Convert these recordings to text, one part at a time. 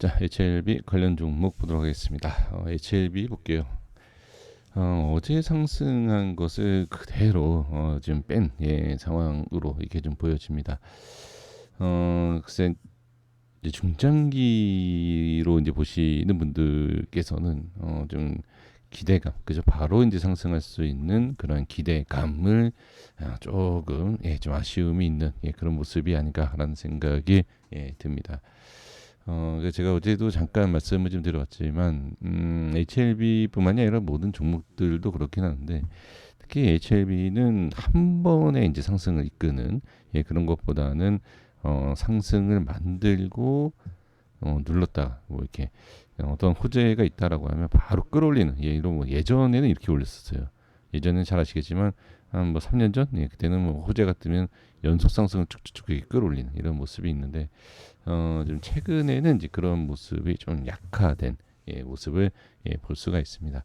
자, HLB 관련 종목 보도록 하겠습니다. HLB 볼게요. 어제 상승한 것을 그대로 지금 뺀 상황으로 이렇게 좀 보여집니다. 글쎄 이제 중장기로 이제 보시는 분들께서는 좀 기대감, 그죠? 바로 이제 상승할 수 있는 그런 기대감을 조금 좀 아쉬움이 있는 그런 모습이 아닌가라는 생각이 듭니다. 제가 어제도 잠깐 말씀을 좀 드려봤지만, HLB뿐만이 아니라 모든 종목들도 그렇긴 한데, 특히 HLB는 한 번에 이제 상승을 이끄는 그런 것보다는 상승을 만들고 눌렀다가 뭐 이렇게 어떤 호재가 있다라고 하면 바로 끌어올리는 이런 뭐 예전에는 이렇게 올렸었어요. 예전에는 잘 아시겠지만 한 뭐 3년 전 그때는 뭐 호재가 뜨면 연속 상승을 쭉쭉쭉 이렇게 끌어올리는 이런 모습이 있는데 좀 최근에는 이제 그런 모습이 좀 약화된 모습을 볼 수가 있습니다.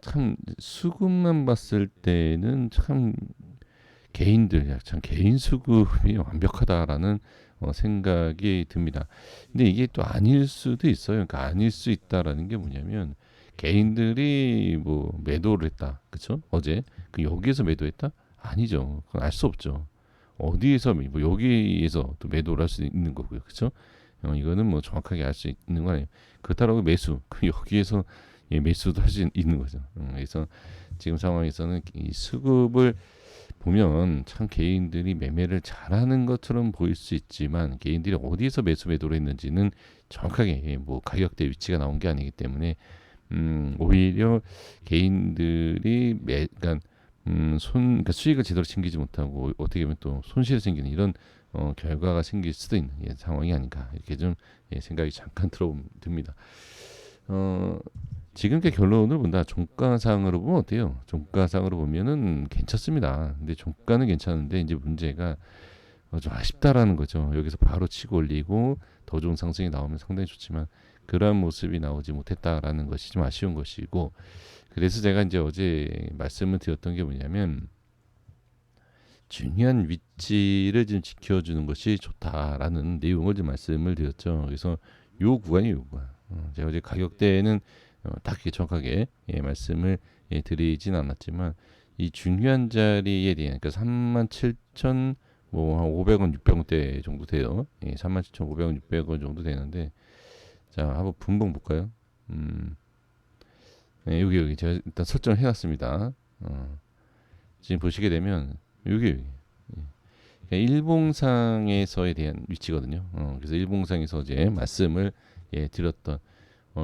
참 수급만 봤을 때는 참 개인들 참 개인 수급이 완벽하다라는 생각이 듭니다. 근데 이게 또 아닐 수도 있어요. 그러니까 아닐 수 있다라는 게 뭐냐면 개인들이 뭐 매도를 했다, 그렇죠? 어제 그 여기에서 매도했다? 아니죠. 그건 알 수 없죠. 어디에서 뭐 여기에서 또 매도를 할 수 있는 거고요, 그렇죠? 이거는 뭐 정확하게 알 수 있는 거 아니에요. 그렇다고 매수 그 여기에서 매수도 할 수 있는 거죠. 그래서 지금 상황에서는 이 수급을 보면 참 개인들이 매매를 잘하는 것처럼 보일 수 있지만 개인들이 어디에서 매수 매도를 했는지는 정확하게 뭐 가격대 위치가 나온 게 아니기 때문에 오히려 개인들이 그러니까 그러니까 수익을 제대로 챙기지 못하고 어떻게 보면 또 손실이 생기는 이런 결과가 생길 수도 있는 상황이 아닌가 이렇게 좀 생각이 잠깐 듭니다. 지금의 결론을 본다. 종가상으로 보면 어때요? 종가상으로 보면은 괜찮습니다. 근데 종가는 괜찮은데 이제 문제가 좀 아쉽다라는 거죠. 여기서 바로 치고 올리고 더 좋은 상승이 나오면 상당히 좋지만 그러한 모습이 나오지 못했다라는 것이 좀 아쉬운 것이고, 그래서 제가 이제 어제 말씀을 드렸던 게 뭐냐면 중요한 위치를 좀 지켜주는 것이 좋다라는 내용을 좀 말씀을 드렸죠. 그래서 요 구간이 요 구간. 제가 어제 가격대는 딱 정확하게 말씀을 드리진 않았지만 이 중요한 자리에 대한 그러니까 37,000 뭐한 500원, 600원대 정도 돼요. 37,500원, 600원 정도 되는데 자 한번 분봉 볼까요? 여기 제가 일단 설정을 해놨습니다. 지금 보시게 되면 여기 그러니까 일봉상에서에 대한 위치거든요. 그래서 일봉상에서 이제 말씀을 드렸던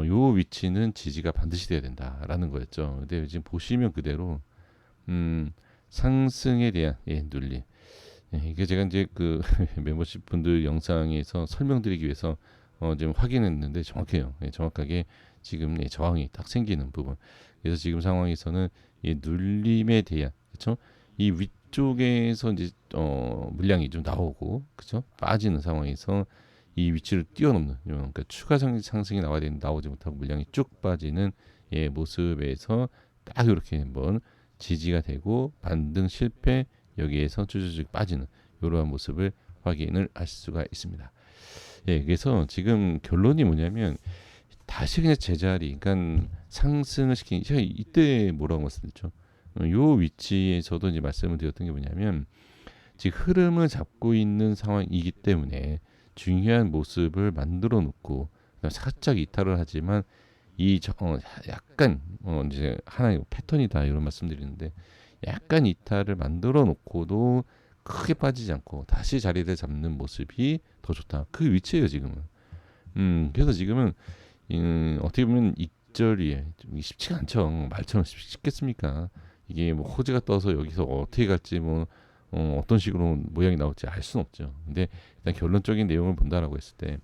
요 위치는 지지가 반드시 돼야 된다라는 거였죠. 근데 지금 보시면 그대로 상승에 대한 눌림. 이게 제가 이제 그 멤버십 분들 영상에서 설명드리기 위해서 지금 확인했는데 정확해요. 정확하게 지금 저항이 딱 생기는 부분. 그래서 지금 상황에서는 이 눌림에 대한 그렇죠? 이 위쪽에서 이제 물량이 좀 나오고 그렇죠? 빠지는 상황에서 이 위치를 뛰어넘는 그러니까 추가 상승이 나와야 되는데 나오지 못하고 물량이 쭉 빠지는 모습에서 딱 이렇게 한번 지지가 되고 반등 실패 여기에서 쭉쭉쭉 빠지는 이러한 모습을 확인을 할 수가 있습니다. 그래서 지금 결론이 뭐냐면 다시 그냥 제자리, 그러니까 상승을 시킨 제가 이때 뭐라고 말씀드렸죠? 요 위치에서도 이제 말씀을 드렸던 게 뭐냐면 지금 흐름을 잡고 있는 상황이기 때문에 중요한 모습을 만들어 놓고 살짝 이탈을 하지만 약간 이제 하나의 패턴이다 이런 말씀드리는데 약간 이탈을 만들어 놓고도 크게 빠지지 않고 다시 자리를 잡는 모습이 더 좋다. 그 위치예요 지금은. 그래서 지금은 어떻게 보면 익절이 좀 쉽지가 않죠. 말처럼 쉽겠습니까? 이게 뭐 호재가 떠서 여기서 어떻게 갈지 뭐 어떤 식으로 모양이 나올지 알 수는 없죠. 근데 일단 결론적인 내용을 본다라고 했을 때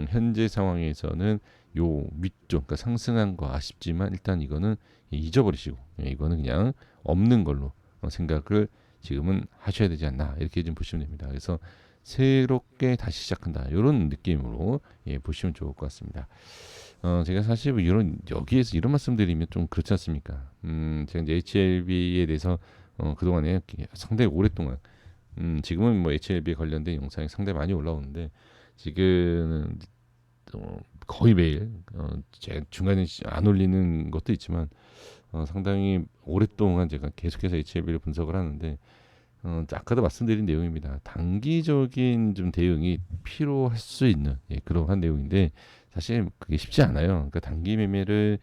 현재 상황에서는 요 위쪽, 그러니까 상승한 거 아쉽지만 일단 이거는 잊어버리시고 이거는 그냥 없는 걸로 생각을 지금은 하셔야 되지 않나 이렇게 좀 보시면 됩니다. 그래서 새롭게 다시 시작한다 이런 느낌으로 보시면 좋을 것 같습니다. 제가 사실 뭐 여기에서 이런 말씀드리면 좀 그렇지 않습니까? 제가 이제 HLB에 대해서 그동안에 상당히 오랫동안 지금은 뭐 HLB 관련된 영상이 상당히 많이 올라오는데 지금은 거의 매일 제가 중간에 안 올리는 것도 있지만 상당히 오랫동안 제가 계속해서 HLB를 분석을 하는데 아까도 말씀드린 내용입니다. 단기적인 좀 대응이 필요할 수 있는 그러한 내용인데 사실 그게 쉽지 않아요. 그러니까 단기 매매를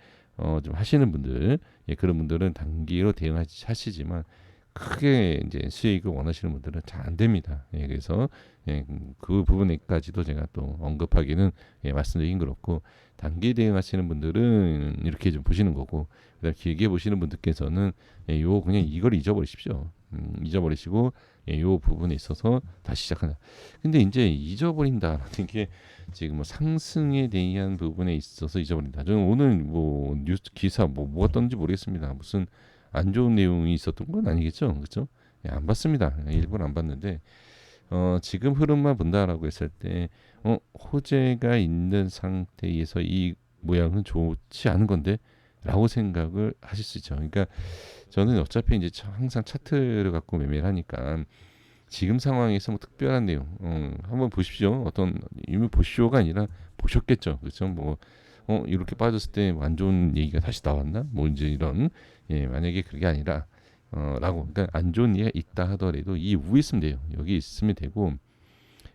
좀 하시는 분들, 그런 분들은 단기로 대응하시지만 크게 이제 수익을 원하시는 분들은 잘 안 됩니다. 그래서 그 부분까지도 제가 또 언급하기는 말씀드리긴 그렇고 단기 대응하시는 분들은 이렇게 좀 보시는 거고 그다음 길게 보시는 분들께서는 요 그냥 이걸 잊어버리십시오. 잊어버리시고 요 부분에 있어서 다시 시작하자. 근데 이제 잊어버린다라는 게 지금 뭐 상승에 대한 부분에 있어서 잊어버린다. 저는 오늘 뭐 뉴스 기사 뭐가 떴는지 모르겠습니다. 무슨 안 좋은 내용이 있었던 건 아니겠죠, 그렇죠? 안 봤습니다. 일부러 안 봤는데 지금 흐름만 본다라고 했을 때 호재가 있는 상태에서 이 모양은 좋지 않은 건데라고 생각을 하실 수 있죠. 그러니까 저는 어차피 이제 항상 차트를 갖고 매매를 하니까 지금 상황에서 뭐 특별한 내용 한번 보십시오. 어떤 이미 보시오가 아니라 보셨겠죠, 그렇죠? 뭐 이렇게 빠졌을 때 안 좋은 얘기가 다시 나왔나? 뭐 이제 이런 만약에 그게 아니라 라고 그러니까 안 좋은 얘기가 있다 하더라도 이 위에 있으면 돼요. 여기 있으면 되고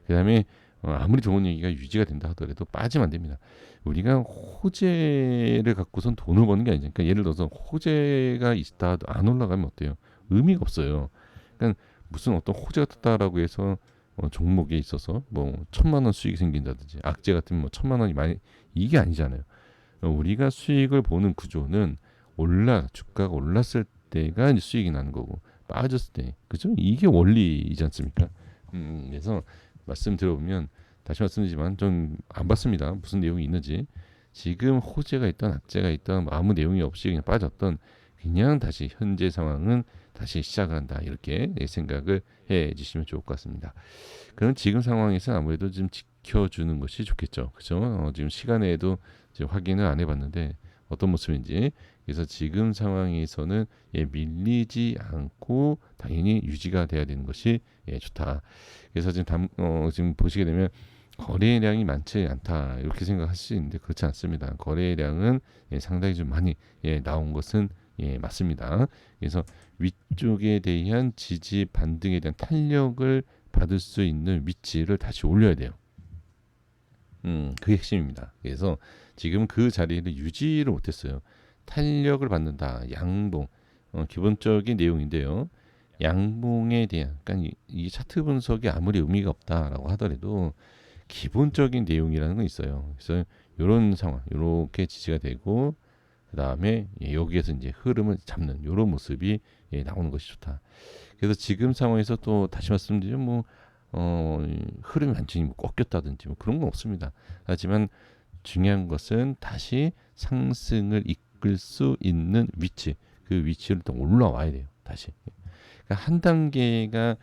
그다음에 아무리 좋은 얘기가 유지가 된다 하더라도 빠지면 안 됩니다. 우리가 호재를 갖고선 돈을 버는 게 아니죠. 그러니까 예를 들어서 호재가 있다 하도 안 올라가면 어때요? 의미가 없어요. 그러니까 무슨 어떤 호재가 떴다라고 해서 종목에 있어서 뭐 1,000만 원 수익이 생긴다든지 악재 같은 뭐 1,000만 원이 많이 이게 아니잖아요. 우리가 수익을 보는 구조는 주가가 올랐을 때가 이제 수익이 나는 거고 빠졌을 때 그죠? 이게 원리이지 않습니까? 그래서 말씀 들어보면 다시 말씀드리지만 좀 안 봤습니다. 무슨 내용이 있는지 지금 호재가 있던 악재가 있던 아무 내용이 없이 그냥 빠졌던 그냥 다시 현재 상황은 다시 시작을 한다 이렇게 생각을 해 주시면 좋을 것 같습니다. 그럼 지금 상황에서 아무래도 좀 지켜주는 것이 좋겠죠. 그죠? 지금 시간에도 지금 확인을 안 해봤는데 어떤 모습인지 그래서 지금 상황에서는 밀리지 않고 당연히 유지가 돼야 되는 것이 좋다. 그래서 지금 보시게 되면 거래량이 많지 않다 이렇게 생각할 수 있는데 그렇지 않습니다. 거래량은 상당히 좀 많이 나온 것은 맞습니다. 그래서 위쪽에 대한 지지 반등에 대한 탄력을 받을 수 있는 위치를 다시 올려야 돼요. 그게 핵심입니다. 그래서 지금 그 자리를 유지를 못했어요. 탄력을 받는다. 양봉. 기본적인 내용인데요. 양봉에 대한, 그러니까 이 차트 분석이 아무리 의미가 없다라고 하더라도 기본적인 내용이라는 건 있어요. 그래서 이런 상황, 이렇게 지지가 되고 그 다음에 여기에서 이제 흐름을 잡는 이런 모습이 나오는 것이 좋다. 그래서 지금 상황에서 또 다시 말씀드리면 뭐 흐름이 완전히 뭐 꺾였다든지 뭐 그런 건 없습니다. 하지만 중요한 것은 다시 상승을 이끌 수 있는 위치, 그 위치로 또 올라와야 돼요. 다시. 그러니까 한 단계가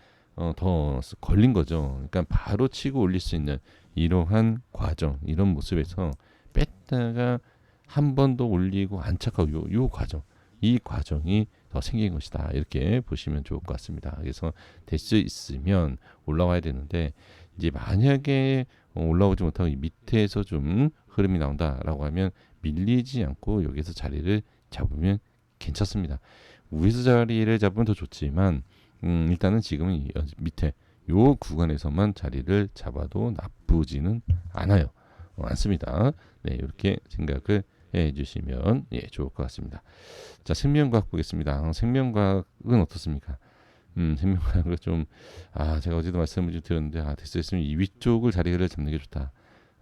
더 걸린 거죠. 그러니까 바로 치고 올릴 수 있는 이러한 과정, 이런 모습에서 뺐다가 한 번 더 올리고 안착하고 요 과정, 이 과정이 더 생긴 것이다. 이렇게 보시면 좋을 것 같습니다. 그래서 될 수 있으면 올라와야 되는데 이제 만약에 올라오지 못하고 이 밑에서 좀 흐름이 나온다라고 하면 밀리지 않고 여기서 자리를 잡으면 괜찮습니다. 위에서 자리를 잡으면 더 좋지만 일단은 지금은 이 밑에 요 구간에서만 자리를 잡아도 나쁘지는 않아요. 않습니다. 네, 이렇게 생각을 해주시면 좋을 것 같습니다. 자, 생명과학 보겠습니다. 생명과학은 어떻습니까? 생명과학을 좀 제가 어제도 말씀을 좀 드렸는데 됐으면 이 위쪽을 자리를 잡는 게 좋다.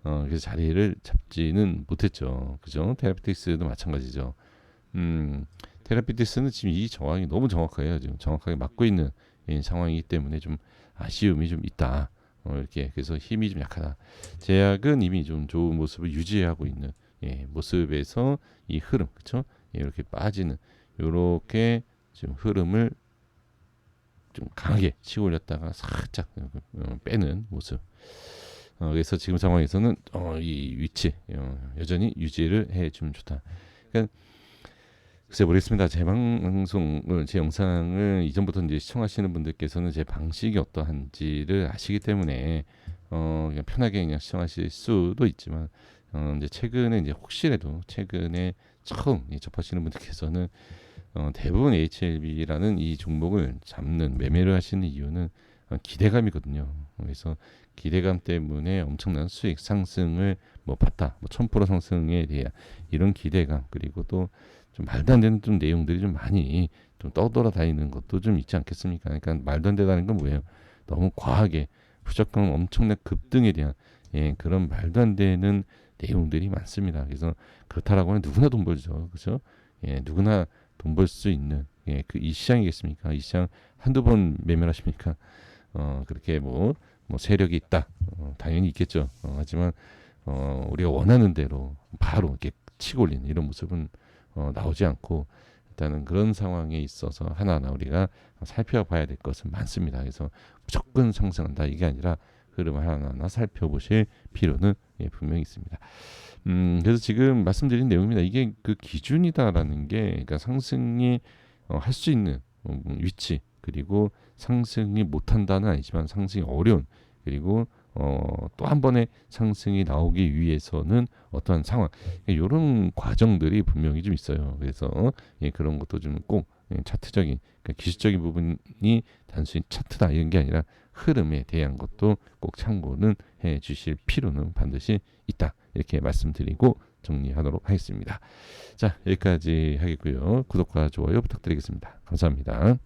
그래서 자리를 잡지는 못했죠. 그죠? 테라피틱스도 마찬가지죠. 테라피틱스는 지금 이 정황이 너무 정확해요. 지금 정확하게 맞고 있는 상황이기 때문에 좀 아쉬움이 좀 있다. 이렇게 그래서 힘이 좀 약하다. 제약은 이미 좀 좋은 모습을 유지하고 있는 모습에서 이 흐름, 그렇죠? 이렇게 빠지는 이렇게 지금 흐름을 좀 강하게 치고 올렸다가 살짝 빼는 모습. 그래서 지금 상황에서는 이 위치 여전히 유지를 해주면 좋다. 그러니까 글쎄 모르겠습니다. 제 방송을 제 영상을 이전부터 이제 시청하시는 분들께서는 제 방식이 어떠한지를 아시기 때문에 그냥 편하게 그냥 시청하실 수도 있지만 이제 최근에 이제 혹시라도 최근에 처음 접하시는 분들께서는 대부분 HLB라는 이 종목을 잡는 매매를 하시는 이유는 기대감이거든요. 그래서 기대감 때문에 엄청난 수익 상승을 뭐 봤다, 뭐 1000% 상승에 대한 이런 기대감, 그리고 또 좀 말도 안 되는 좀 내용들이 좀 많이 좀 떠돌아다니는 것도 좀 있지 않겠습니까? 그러니까 말도 안 되다는 건 뭐예요? 너무 과하게 무조건 엄청난 급등에 대한 그런 말도 안 되는 내용들이 많습니다. 그래서 그렇다라고 하면 누구나 돈 벌죠, 그렇죠? 누구나 돈 벌 수 있는 그 이 시장이겠습니까? 이 시장 한두 번 매매하십니까? 그렇게 뭐 세력이 있다, 당연히 있겠죠. 하지만 우리가 원하는 대로 바로 이렇게 치고 올리는 이런 모습은 나오지 않고, 일단은 그런 상황에 있어서 하나하나 우리가 살펴봐야 될 것은 많습니다. 그래서 무조건 상승한다 이게 아니라 흐름을 하나하나 살펴보실 필요는 분명히 있습니다. 그래서 지금 말씀드린 내용입니다. 이게 그 기준이다라는 게, 그러니까 상승이 할 수 있는 위치, 그리고 상승이 못한다는 아니지만 상승이 어려운, 그리고 또 한 번의 상승이 나오기 위해서는 어떠한 상황, 이런 과정들이 분명히 좀 있어요. 그래서 그런 것도 좀 꼭 차트적인, 그러니까 기술적인 부분이 단순히 차트다 이런 게 아니라 흐름에 대한 것도 꼭 참고는 해 주실 필요는 반드시 있다, 이렇게 말씀드리고 정리하도록 하겠습니다. 자, 여기까지 하겠고요. 구독과 좋아요 부탁드리겠습니다. 감사합니다.